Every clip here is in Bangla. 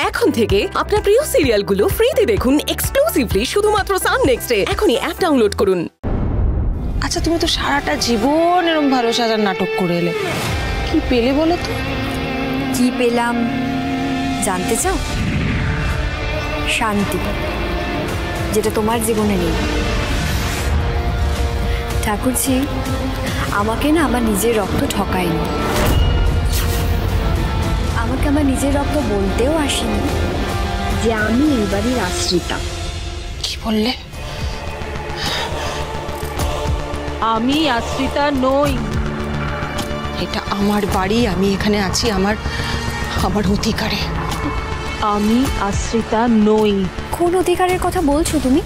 এখন থেকে আপনার প্রিয় সিরিয়ালগুলো ফ্রিতে দেখুন এক্সক্লুসিভলি শুধুমাত্র সান নেক্সটে। এখনই অ্যাপ ডাউনলোড করুন। আচ্ছা, তুমি তো সারাটা জীবন এরকম ভালো সাজার নাটক করে এলে, কি পেলে বলো তো? কি পেলাম জানতে চাও? শান্তি, যেটা তোমার জীবনে নেই। ঠাকুরজি আমাকে না আমার নিজের রক্ত ঠকায়নি, আমাকে আমার নিজের রক্ত বলতেও আসেনি যে আমি এই বাড়ির আশ্রিতা। কি বললে? আমি আশ্রিতা নই। এটা আমার বাড়ি, আমি এখানে আছি আমার অধিকারে। আমি আশ্রিতা নই। কোন অধিকারের কথা বলছো তুমি?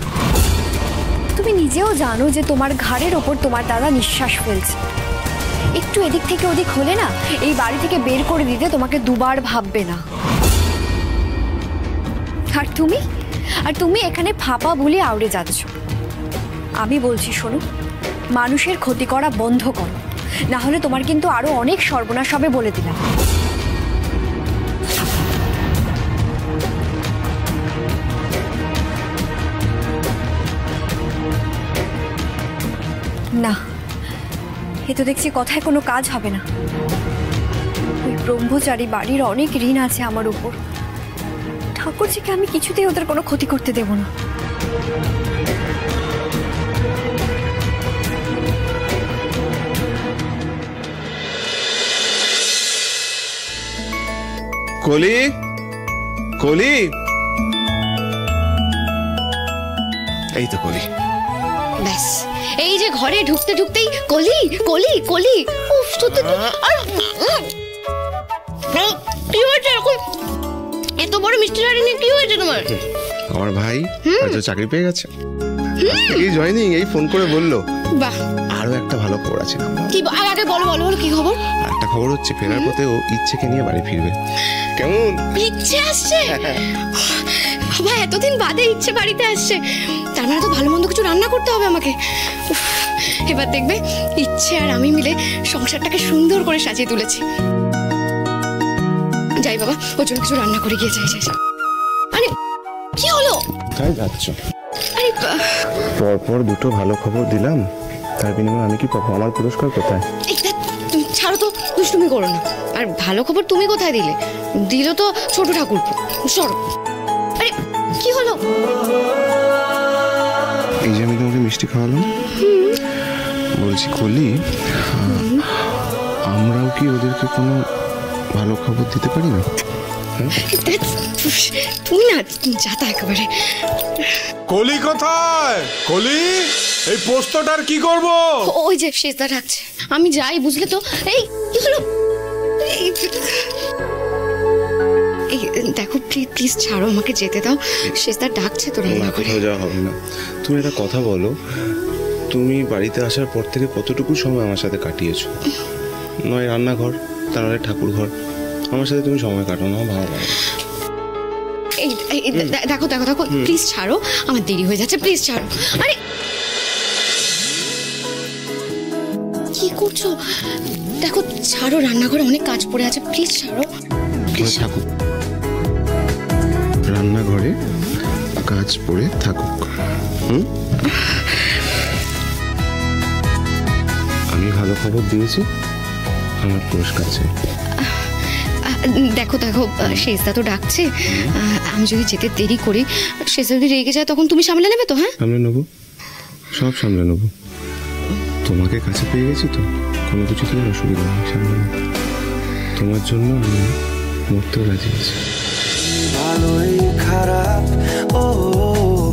তুমি নিজেও জানো যে তোমার ঘাড়ের ওপর তোমার দাদা নিঃশ্বাস ফেলছে। একটু এদিক থেকে ওদিক হলে না এই বাড়ি থেকে বের করে দিতে তোমাকে দুবার ভাববে না। আর তুমি এখানে ফাঁপা বলে আউড়ে যাচ্ছ। আমি বলছি শোনো, মানুষের ক্ষতি করা বন্ধ করো, না হলে তোমার কিন্তু আরো অনেক সর্বনাশ হবে বলে দিলাম। না, এ তো দেখছি কথায় কোনো কাজ হবে না। ওই ব্রহ্মচারী বাড়ির অনেক ঋণ আছে আমার উপর। ঠাকুরজিকে আমি কিছুতেই ওদের কোনো ক্ষতি করতে দেব না। কলি, কলি, এই তো কলি। ব্যাস, এই যে ঘরে ঢুকতে ঢুকতেই কলি কলি কলি। উফ, সত্যি কি হয়েছে এরকম? এত বড় মিষ্টি শাড়ি নিয়ে কি হয়েছে তোমার? আমার ভাই হয়তো চাকরি পেয়ে গেছে, এই জয়েনিং, এই ফোন করে বললো। বাহ, আরো একটা ভালো খবর আছে। কি? আগে বলো বলো বলো, কি খবর? একটা খবর হচ্ছে ফেরার পথে ও ইচ্ছেকে নিয়ে বাড়ি ফিরবে। কেমন ইচ্ছে আসছে? বাবা, এতদিন বাদে ইচ্ছে বাড়িতে আসছে, তার মানে তো ভালো মন্দ কিছু রান্না করতে হবে আমাকে। এবার দেখবে ইচ্ছে আর আমি মিলে সংসারটাকে সুন্দর করে সাজিয়ে তুলেছি। যাই বাবা, ওর জন্য কিছু রান্না করে গিয়ে যাই। আরে কি হলো? কোথায় যাচ্ছ? আরে পরপর দুটো ভালো খবর দিলাম, তার বিনিময়ে আমি কি পাবো? আমার পুরস্কার কোথায়? তুমি ছাড়ো তো, দুষ্টুমি করো না। আর ভালো খবর তুমি কোথায় দিলে? দিল তো ছোট ঠাকুর। সরো। আরে কি হলো? এই যে আমি তোমাকে মিষ্টি খাওয়ালাম, বলছি কলি, আমরাও কি ওদেরকে কোনো ভালো খবর দিতে পারি না? তুমি না যাতা একেবারে। কলি কোথায়? কলি, এই পোস্তটার কি করব? ওই যে শেষদা ডাকছে, আমি যাই, বুঝলে তো। এই কি হলো? দেখো প্লিজ ছাড়ো, আমাকে যেতে দাও। শেষদা ডাকছে তো। কোথাও যাওয়া হবে না। তুমি একটা কথা বলো, তুমি বাড়িতে আসার পর থেকে কতটুকু সময় আমার সাথে কাটিয়েছো? নয় রান্নাঘর, তা নাহলে ঠাকুর ঘর, আমার সাথে তুমি সময় কাটানো ভালো লাগে। দেখো দেখো দেখো, প্লিজ ছাড়ো, আমার দেরি হয়ে যাচ্ছে, প্লিজ ছাড়ো। আরে কি করছো? দেখো ছাড়ো, রান্নাঘরে অনেক কাজ পড়ে আছে, প্লিজ ছাড়ো। থাকুক, রান্নাঘরে কাজ পড়ে থাকুক। আমি ভালো খবর দিয়েছি, আমার পুরস্কার চাই। দেখো দেখো, শেষদা তো ডাকছে, আমি যদি যেতে দেরি করি, শেষদা যদি রেগে যায়, তখন তুমি সামলে নেবে তো? হ্যাঁ, সামলে নেবো, সব সামলে নেবো। তোমাকে কাছে পেয়ে গেছি তো, কোনো কিছু তোমার অসুবিধা নেই, সামলে নেবো। তোমার জন্য আমি মরতেও রাজি আছি। ভালোই খারাপ, ও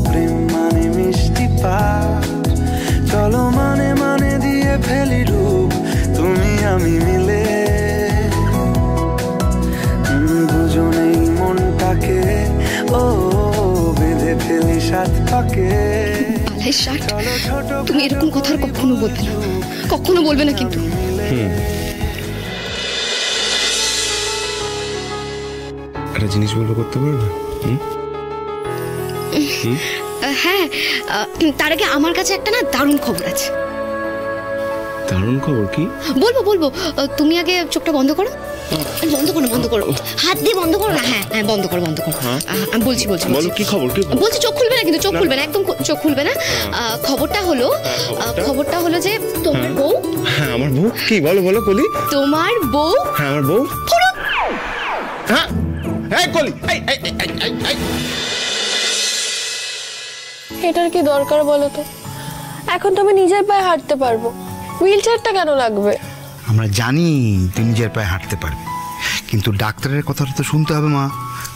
প্রেম মানে মিষ্টি পাঠ, চলো মানে মানে দিয়ে ফেলি রূপ তুমি আমি মিলে, দুজনেই মনটাকে ও বেঁধে ফেলি সাত পাকে। তুমি এরকম কথা আর কখনো বলবে না, কখনো বলবে না কিন্তু। একটা জিনিস বলবো, করতে পারবে? হ্যাঁ, তার আগে আমার কাছে একটা না দারুণ খবর আছে। দারুণ খবর কি? বলবো বলবো, তুমি আগে চোখটা বন্ধ করো। বন্ধ করো, হাত দিয়ে বন্ধ করো না। হ্যাঁ হ্যাঁ, বন্ধ করো। আমি বলছি। বলো কি খবর? কি বলছি, চোখ খুলবে না কিন্তু, চোখ খুলবে না, একদম চোখ খুলবে না। খবরটা হলো যে তোমার বউ। হ্যাঁ, আমার বউ। কি বলো কলি? তোমার বউ। হ্যাঁ, আমার বউ। হ্যাঁ, এই কলি, এটার কি দরকার বলো তো? এখন তো আমি নিজের পায়ে হাঁটতে পারবো, হুইল চেয়ারটা কেন লাগবে? আমরা জানি তুমি নিজের পায়ে হাঁটতে পারবে, কিন্তু ডাক্তারের কথাটা তো শুনতে হবে মা।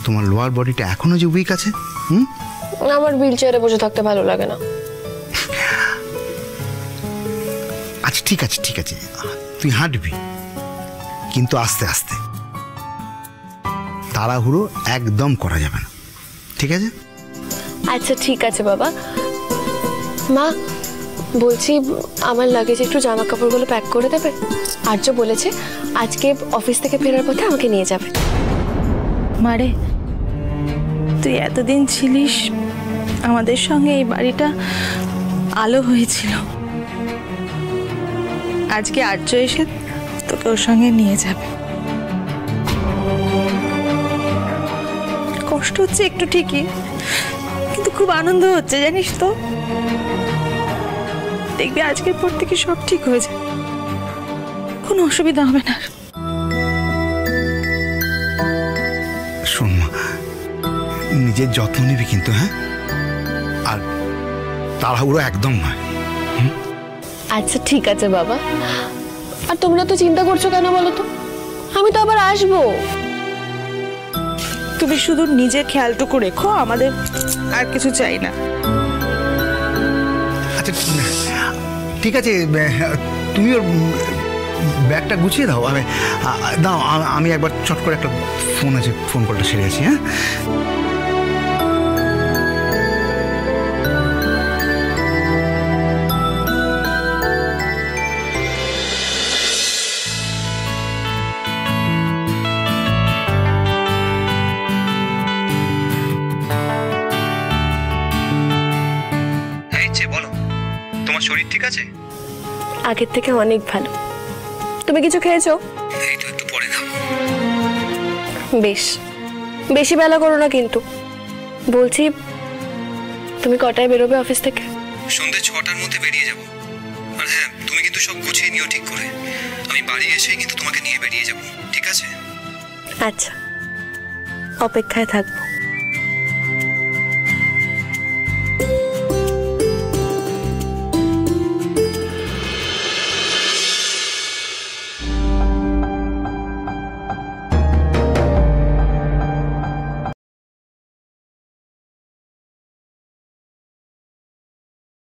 তোমার লোয়ার বডিটা এখনো যে উইক আছে। আমার হুইল চেয়ারে বসে থাকতে ভালো লাগে না। আচ্ছা ঠিক আছে, তুই হাঁটবি, কিন্তু আস্তে আস্তে, তাড়াহুড়ো একদম করা যাবে না, ঠিক আছে? আচ্ছা ঠিক আছে বাবা। মা বলছি, আমার লাগেজ একটু জামা কাপড়গুলো প্যাক করে দেবে। আর্য বলেছে আজকে অফিস থেকে ফেরার পথে আমাকে নিয়ে যাবে। মারে, তুই এতদিন ছিলিস আমাদের সঙ্গে, এই বাড়িটা আলো হয়েছিল। আজকে আর্য এসে তোকে ওর সঙ্গে নিয়ে যাবে। কষ্ট হচ্ছে একটু ঠিকই, কিন্তু খুব আনন্দ হচ্ছে জানিস তো। দেখবি আজকের পর থেকে সব ঠিক হয়ে যায়, কোনো অসুবিধা হবে না। শোন মা, নিজের যত্ন নিবি কিন্তু, হ্যাঁ? আর তাড়াহুড়ো একদম নয়। আচ্ছা ঠিক আছে বাবা। আর তোমরা তো চিন্তা করছো কেন বলো তো? আমি তো আবার আসবো। তুমি শুধু নিজের খেয়ালটুকু রেখো, আমাদের আর কিছু চাই না। আচ্ছা ঠিক আছে, তুমি ওর ব্যাগটা গুছিয়ে দাও। আমি একবার চট করে একটা ফোন আছে, ফোন কলটা সেরে আছি। হ্যাঁ, বলো, তোমার শরীর ঠিক আছে? আগের থেকে অনেক ভালো। তুমি কিছু খেয়েছো? একটু পরে খাবো। বেশ, বেশি বেলা করো না কিন্তু। বলছি, তুমি কটায় বেরোবে অফিস থেকে? সন্ধ্যে 6টার মধ্যে বেরিয়ে যাব। আর হ্যাঁ, তুমি কিন্তু সব গুছিয়ে নিও ঠিক করে। আমি বাড়ি এসেই কিন্তু তোমাকে নিয়ে বেরিয়ে যাব, ঠিক আছে? আচ্ছা, অপেক্ষায় থাকবো।